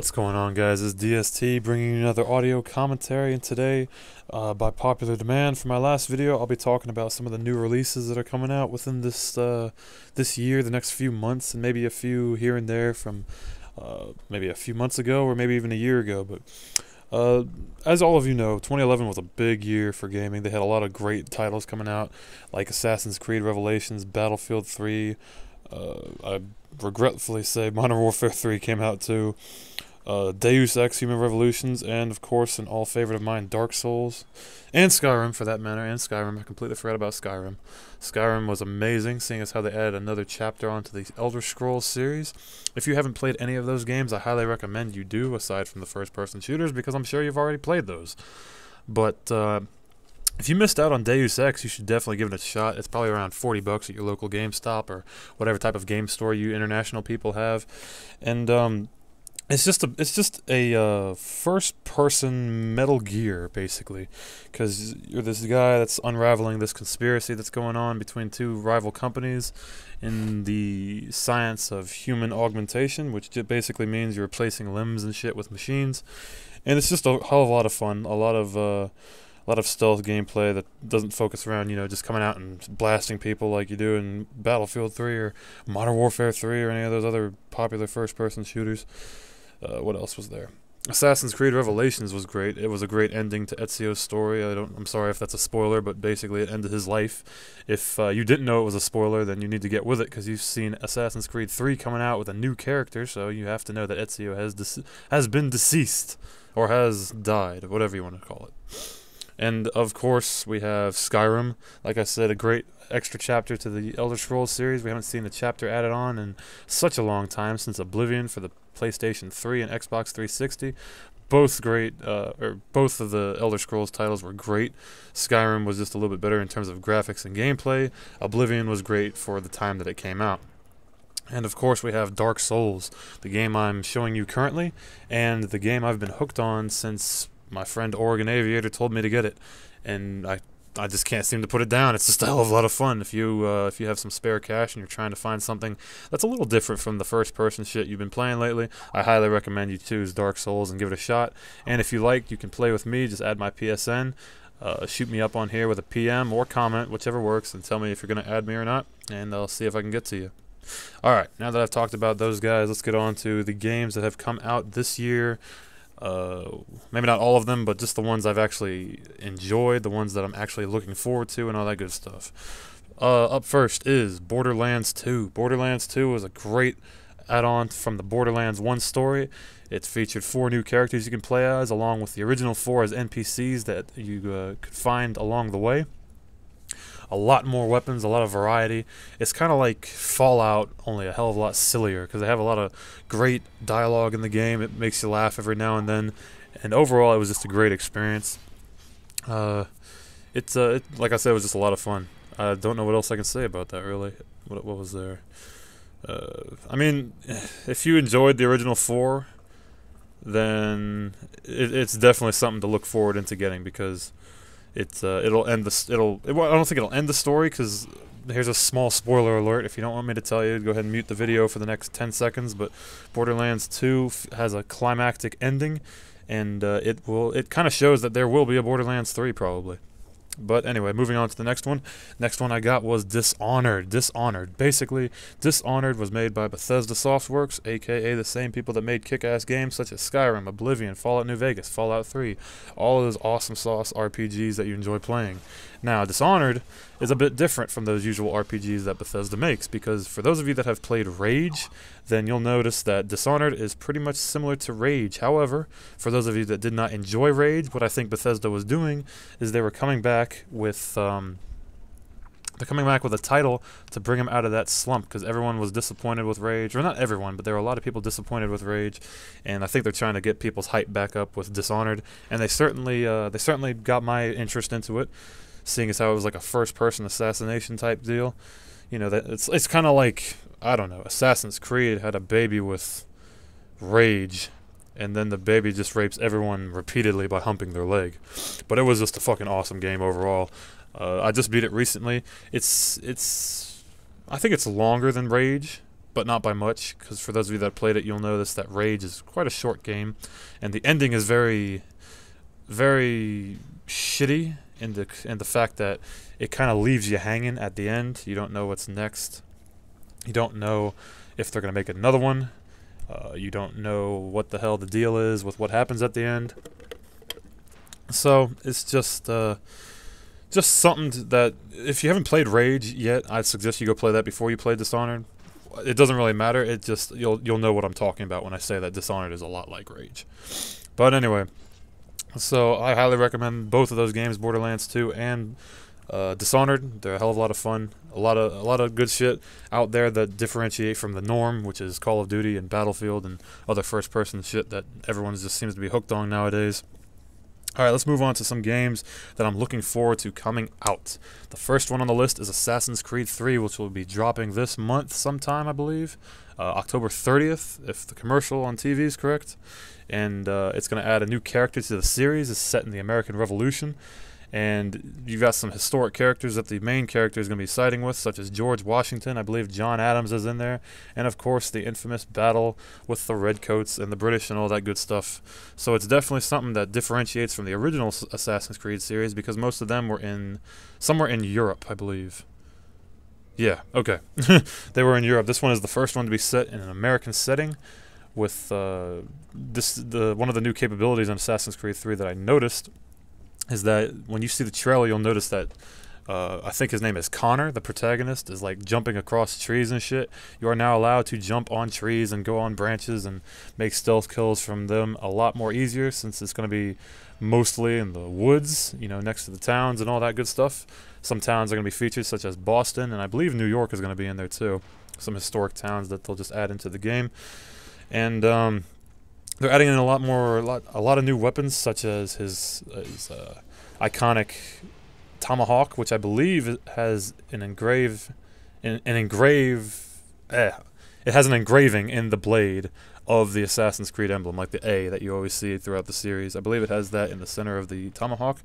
What's going on, guys? It's DST bringing you another audio commentary, and today, by popular demand for my last video, I'll be talking about some of the new releases that are coming out within this year, the next few months, and maybe a few here and there from maybe a few months ago or maybe even a year ago. But as all of you know, 2011 was a big year for gaming. They had a lot of great titles coming out, like Assassin's Creed Revelations, Battlefield 3. I regretfully say Modern Warfare 3 came out too. Deus Ex Human Revolutions, and of course an all favorite of mine, Dark Souls, and Skyrim for that matter, and Skyrim. I completely forgot about Skyrim. Skyrim was amazing, seeing as how they added another chapter onto the Elder Scrolls series. If you haven't played any of those games, I highly recommend you do, aside from the first-person shooters, because I'm sure you've already played those. But if you missed out on Deus Ex, you should definitely give it a shot. It's probably around $40 at your local GameStop or whatever type of game store you international people have, and it's just a first-person Metal Gear, basically, because you're this guy that's unraveling this conspiracy that's going on between two rival companies in the science of human augmentation, which basically means you're replacing limbs and shit with machines, and it's just a hell of a lot of fun, a lot of stealth gameplay that doesn't focus around, just coming out and blasting people like you do in Battlefield 3 or Modern Warfare 3 or any of those other popular first-person shooters. What else was there? Assassin's Creed Revelations was great. It was a great ending to Ezio's story. I'm sorry if that's a spoiler, but basically it ended his life. If you didn't know it was a spoiler, then you need to get with it, because you've seen Assassin's Creed 3 coming out with a new character, so you have to know that Ezio has been deceased, or has died, whatever you want to call it. And of course, we have Skyrim. Like I said, a great extra chapter to the Elder Scrolls series. We haven't seen a chapter added on in such a long time, since Oblivion for the PlayStation 3 and Xbox 360. Both great, both of the Elder Scrolls titles were great. Skyrim was just a little bit better in terms of graphics and gameplay. Oblivion was great for the time that it came out. And of course we have Dark Souls, the game I'm showing you currently, and the game I've been hooked on since my friend Oregon Aviator told me to get it, and I just can't seem to put it down. It's just a hell of a lot of fun. If you have some spare cash and you're trying to find something that's a little different from the first-person shit you've been playing lately, I highly recommend you choose Dark Souls and give it a shot. And if you like, you can play with me. Just add my PSN. Shoot me up on here with a PM or comment, whichever works, and tell me if you're going to add me or not, and I'll see if I can get to you. Alright, now that I've talked about those guys, let's get on to the games that have come out this year. Maybe not all of them, but just the ones I've actually enjoyed, the ones that I'm actually looking forward to, and all that good stuff. Up first is Borderlands 2. Borderlands 2 was a great add-on from the Borderlands 1 story. It featured 4 new characters you can play as, along with the original 4 as NPCs that you could find along the way. A lot more weapons, a lot of variety. It's kind of like Fallout, only a hell of a lot sillier, because they have a lot of great dialogue in the game. It makes you laugh every now and then, and overall it was just a great experience. Like I said, it was just a lot of fun. I don't know what else I can say about that, really. What was there? I mean, if you enjoyed the original 4, then it's definitely something to look forward into getting, because it'll end the I don't think it'll end the story, because here's a small spoiler alert. If you don't want me to tell you, go ahead and mute the video for the next 10 seconds. But Borderlands 2 has a climactic ending, and it kind of shows that there will be a Borderlands 3 probably. But anyway, moving on to the next one. Next one I got was Dishonored. Dishonored. Basically, Dishonored was made by Bethesda Softworks, aka the same people that made kick-ass games such as Skyrim, Oblivion, Fallout New Vegas, Fallout 3, all of those awesome sauce RPGs that you enjoy playing. Now, Dishonored is a bit different from those usual RPGs that Bethesda makes, because for those of you that have played Rage, then you'll notice that Dishonored is pretty much similar to Rage. However, for those of you that did not enjoy Rage, what I think Bethesda was doing is they were coming back with a title to bring them out of that slump, because everyone was disappointed with Rage, or not everyone, but there were a lot of people disappointed with Rage, and I think they're trying to get people's hype back up with Dishonored, and they certainly got my interest into it, seeing as how it was like a first-person assassination type deal. It's kind of like, I don't know, Assassin's Creed had a baby with Rage, and then the baby just rapes everyone repeatedly by humping their leg. But it was just a fucking awesome game overall. I just beat it recently. I think it's longer than Rage, but not by much, because for those of you that played it, you'll notice that Rage is quite a short game, and the ending is very, very shitty in the fact that it kind of leaves you hanging at the end. You don't know what's next. You don't know if they're going to make another one. You don't know what the hell the deal is with what happens at the end. So it's just something that, if you haven't played Rage yet, I'd suggest you go play that before you play Dishonored. It doesn't really matter. It just you'll know what I'm talking about when I say that Dishonored is a lot like Rage. But anyway, so I highly recommend both of those games, Borderlands 2 and Dishonored. They're a hell of a lot of fun. A lot of good shit out there that differentiate from the norm, which is Call of Duty and Battlefield and other first-person shit that everyone just seems to be hooked on nowadays. Alright, let's move on to some games that I'm looking forward to coming out. The first one on the list is Assassin's Creed 3, which will be dropping this month sometime, I believe. October 30th, if the commercial on TV is correct. And it's going to add a new character to the series. It's set in the American Revolution. And you've got some historic characters that the main character is going to be siding with, such as George Washington. I believe John Adams is in there. And, of course, the infamous battle with the Redcoats and the British and all that good stuff. So it's definitely something that differentiates from the original Assassin's Creed series, because most of them were somewhere in Europe, I believe. Yeah, okay. They were in Europe. This one is the first one to be set in an American setting. With one of the new capabilities on Assassin's Creed 3 that I noticed is that when you see the trailer, you'll notice that I think his name is Connor, the protagonist, is like jumping across trees and shit. You are now allowed to jump on trees and go on branches and make stealth kills from them a lot more easier, since it's going to be mostly in the woods, you know, next to the towns and all that good stuff. Some towns are going to be featured, such as Boston, and I believe New York is going to be in there too. Some historic towns that they'll just add into the game. And they're adding in a lot of new weapons, such as his iconic tomahawk, which I believe has an it has an engraving in the blade of the Assassin's Creed emblem, like the A that you always see throughout the series. I believe it has that in the center of the tomahawk.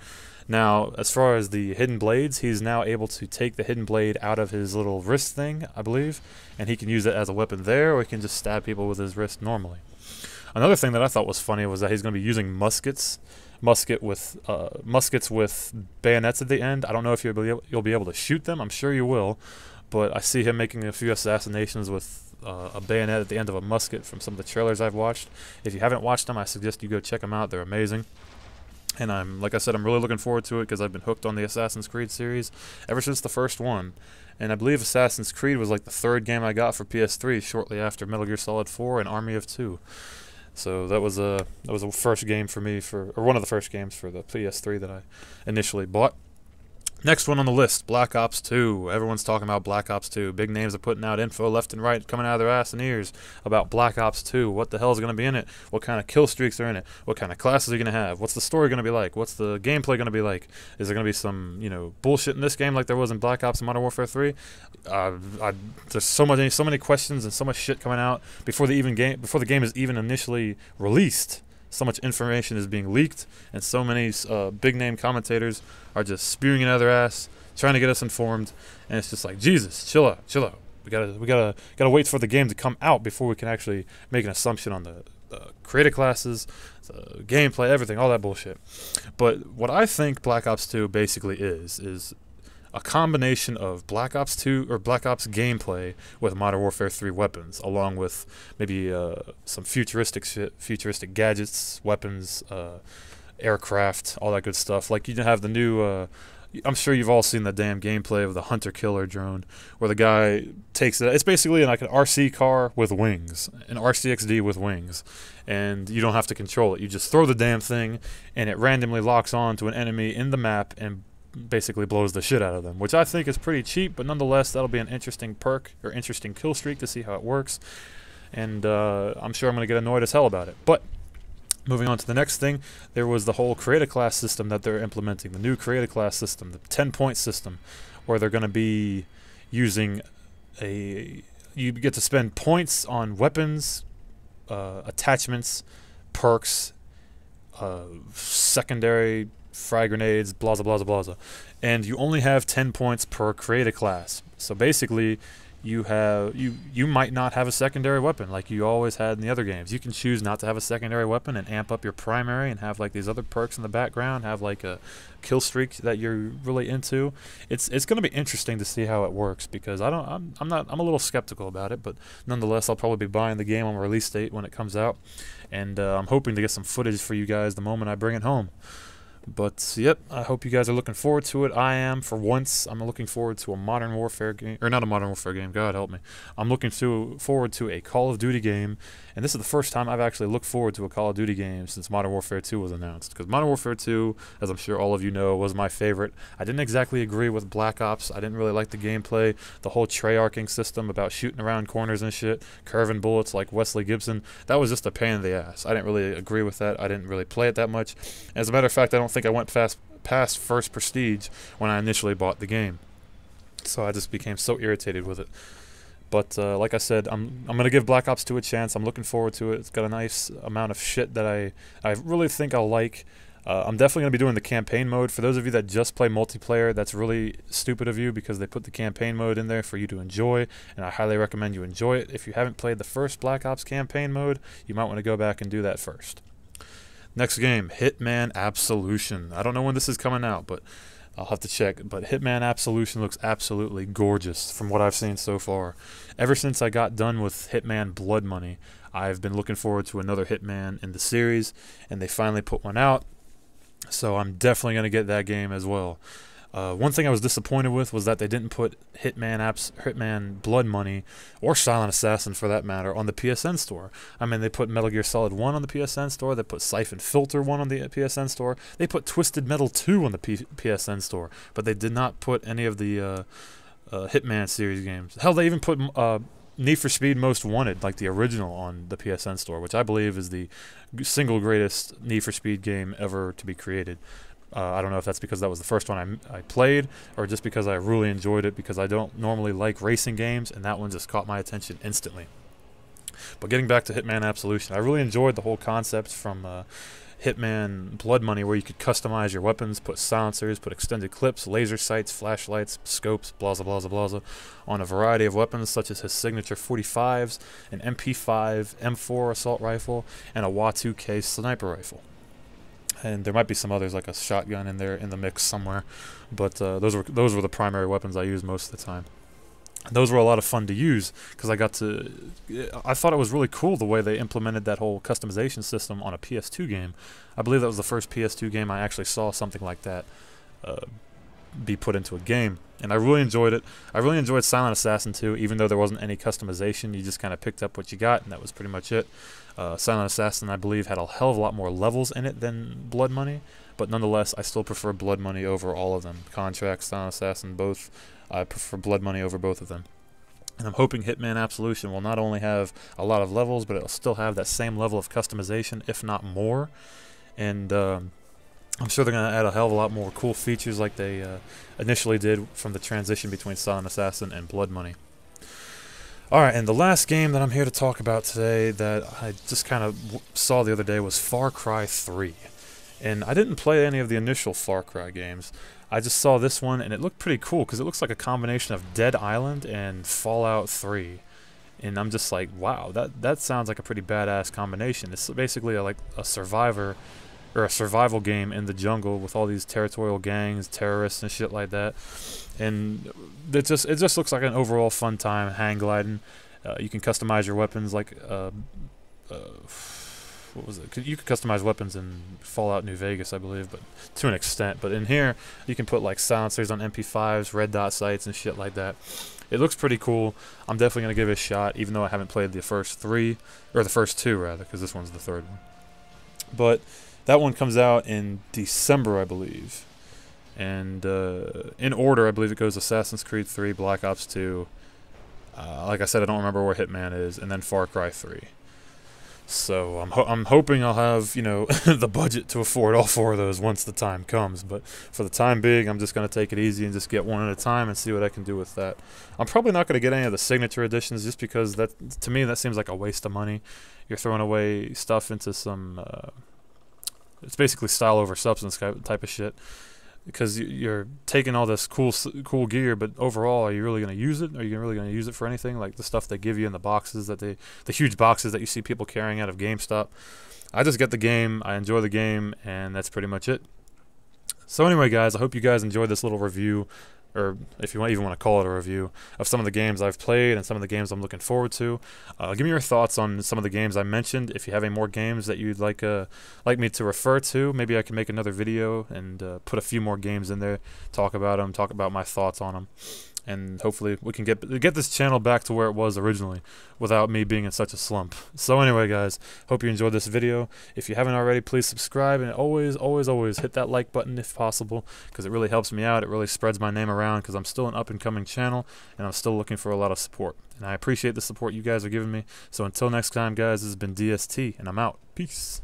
Now, as far as the hidden blades, he's now able to take the hidden blade out of his little wrist thing, I believe, and he can use it as a weapon there, or he can just stab people with his wrist normally. Another thing that I thought was funny was that he's going to be using muskets with bayonets at the end. I don't know if you'll be able to shoot them. I'm sure you will, but I see him making a few assassinations with a bayonet at the end of a musket from some of the trailers I've watched. If you haven't watched them, I suggest you go check them out. They're amazing. And like I said, I'm really looking forward to it, because I've been hooked on the Assassin's Creed series ever since the first one. And I believe Assassin's Creed was like the third game I got for PS3 shortly after Metal Gear Solid 4 and Army of Two. So that was a first game for me, or one of the first games for the PS3 that I initially bought. Next one on the list, Black Ops 2. Everyone's talking about Black Ops 2. Big names are putting out info left and right, coming out of their ass and ears about Black Ops 2. What the hell is going to be in it? What kind of kill streaks are in it? What kind of classes are you going to have? What's the story going to be like? What's the gameplay going to be like? Is there going to be some, bullshit in this game like there was in Black Ops and Modern Warfare 3? There's so many questions and so much shit coming out before the game is even initially released. So much information is being leaked, and so many big-name commentators are just spewing it out of their ass, trying to get us informed, and it's just like, Jesus, chill out. We gotta wait for the game to come out before we can actually make an assumption on the creator classes, the gameplay, everything, all that bullshit. But what I think Black Ops 2 basically is a combination of Black Ops 2 or Black Ops gameplay with Modern Warfare 3 weapons, along with maybe some futuristic shit, futuristic gadgets, weapons, aircraft, all that good stuff. Like, you have the new, I'm sure you've all seen the damn gameplay of the Hunter-Killer drone, where the guy takes it. It's basically like an RC car with wings, an RCXD with wings, and you don't have to control it. You just throw the damn thing, and it randomly locks on to an enemy in the map and basically blows the shit out of them, which I think is pretty cheap, but nonetheless, that'll be an interesting perk or interesting kill streak to see how it works. And I'm sure I'm going to get annoyed as hell about it. But moving on to the next thing, there was the whole creator class system that they're implementing, the new creator class system, the 10-point system, where they're going to be using you get to spend points on weapons, attachments, perks, secondary frag grenades, blah blah blah blah, and you only have 10 points per creator class. So basically, you might not have a secondary weapon like you always had in the other games. You can choose not to have a secondary weapon and amp up your primary and have like these other perks in the background, have like a kill streak that you're really into. It's going to be interesting to see how it works, because I'm a little skeptical about it, but nonetheless I'll probably be buying the game on release date when it comes out, and I'm hoping to get some footage for you guys the moment I bring it home. But, yep, I hope you guys are looking forward to it. I am, for once. I'm looking forward to a Modern Warfare game. Or not a Modern Warfare game, God help me. I'm looking forward to a Call of Duty game. And this is the first time I've actually looked forward to a Call of Duty game since Modern Warfare 2 was announced. Because Modern Warfare 2, as I'm sure all of you know, was my favorite. I didn't exactly agree with Black Ops. I didn't really like the gameplay. The whole Treyarching system about shooting around corners and shit, curving bullets like Wesley Gibson, that was just a pain in the ass. I didn't really agree with that. I didn't really play it that much. As a matter of fact, I don't think I went past First Prestige when I initially bought the game. So I just became so irritated with it. But like I said, I'm going to give Black Ops 2 a chance. I'm looking forward to it. It's got a nice amount of shit that I really think I'll like. I'm definitely going to be doing the campaign mode. For those of you that just play multiplayer, that's really stupid of you, because they put the campaign mode in there for you to enjoy, and I highly recommend you enjoy it. If you haven't played the first Black Ops campaign mode, you might want to go back and do that first. Next game, Hitman Absolution. I don't know when this is coming out, but I'll have to check. But Hitman Absolution looks absolutely gorgeous from what I've seen so far. Ever since I got done with Hitman Blood Money, I've been looking forward to another Hitman in the series, and they finally put one out. So I'm definitely going to get that game as well. One thing I was disappointed with was that they didn't put Hitman Blood Money, or Silent Assassin for that matter, on the PSN store. I mean, they put Metal Gear Solid 1 on the PSN store, they put Siphon Filter 1 on the PSN store, they put Twisted Metal 2 on the PSN store, but they did not put any of the Hitman series games. Hell, they even put Need for Speed Most Wanted, like the original, on the PSN store, which I believe is the single greatest Need for Speed game ever to be created. I don't know if that's because that was the first one I played, or just because I really enjoyed it, because I don't normally like racing games, and that one just caught my attention instantly. But getting back to Hitman Absolution, I really enjoyed the whole concept from Hitman Blood Money, where you could customize your weapons, put silencers, put extended clips, laser sights, flashlights, scopes, blah blah blah blah, on a variety of weapons such as his signature 45s, an MP5, M4 assault rifle, and a WA2K sniper rifle. And there might be some others, like a shotgun in there in the mix somewhere, but those were the primary weapons I used most of the time. Those were a lot of fun to use, because I thought it was really cool the way they implemented that whole customization system on a PS2 game. I believe that was the first PS2 game I actually saw something like that be put into a game, and I really enjoyed it. I really enjoyed Silent Assassin 2, even though there wasn't any customization. You just kind of picked up what you got, and that was pretty much it. Silent Assassin, I believe, had a hell of a lot more levels in it than Blood Money, but nonetheless, I still prefer Blood Money over all of them. Contract, Silent Assassin, both. I prefer Blood Money over both of them. And I'm hoping Hitman Absolution will not only have a lot of levels, but it'll still have that same level of customization, if not more. And I'm sure they're going to add a hell of a lot more cool features like they initially did from the transition between Silent Assassin and Blood Money. Alright, and the last game that I'm here to talk about today that I just kind of saw the other day was Far Cry 3. And I didn't play any of the initial Far Cry games. I just saw this one, and it looked pretty cool, because it looks like a combination of Dead Island and Fallout 3. And I'm just like, wow, that sounds like a pretty badass combination. It's basically like a survivor, or a survival game in the jungle with all these territorial gangs, terrorists, and shit like that. And it just looks like an overall fun time, hang gliding. You can customize your weapons like what was it? You could customize weapons in Fallout New Vegas, I believe, but to an extent. But in here, you can put like silencers on MP5s, red dot sights, and shit like that. It looks pretty cool. I'm definitely gonna give it a shot, even though I haven't played the first three, or the first two rather, because this one's the third one. But that one comes out in December, I believe. And in order, I believe it goes Assassin's Creed 3, Black Ops 2. Like I said, I don't remember where Hitman is, and then Far Cry 3. So I'm hoping I'll have, you know, the budget to afford all four of those once the time comes. But for the time being, I'm just going to take it easy and just get one at a time and see what I can do with that. I'm probably not going to get any of the signature editions, just because to me that seems like a waste of money. You're throwing away stuff into some it's basically style over substance type of shit. because you're taking all this cool gear, but overall, are you really going to use it? Are you really going to use it for anything? Like the stuff they give you in the boxes the huge boxes that you see people carrying out of GameStop. I just get the game, I enjoy the game, and that's pretty much it. So anyway, guys, I hope you guys enjoyed this little review, or if you even want to call it a review, of some of the games I've played and some of the games I'm looking forward to. Give me your thoughts on some of the games I mentioned. If you have any more games that you'd like me to refer to, maybe I can make another video and put a few more games in there, talk about them, talk about my thoughts on them. And hopefully we can get this channel back to where it was originally without me being in such a slump. So anyway, guys, hope you enjoyed this video. If you haven't already, please subscribe, and always hit that like button if possible, because it really helps me out. It really spreads my name around, because I'm still an up-and-coming channel, and I'm still looking for a lot of support. And I appreciate the support you guys are giving me. So until next time, guys, this has been DST, and I'm out. Peace.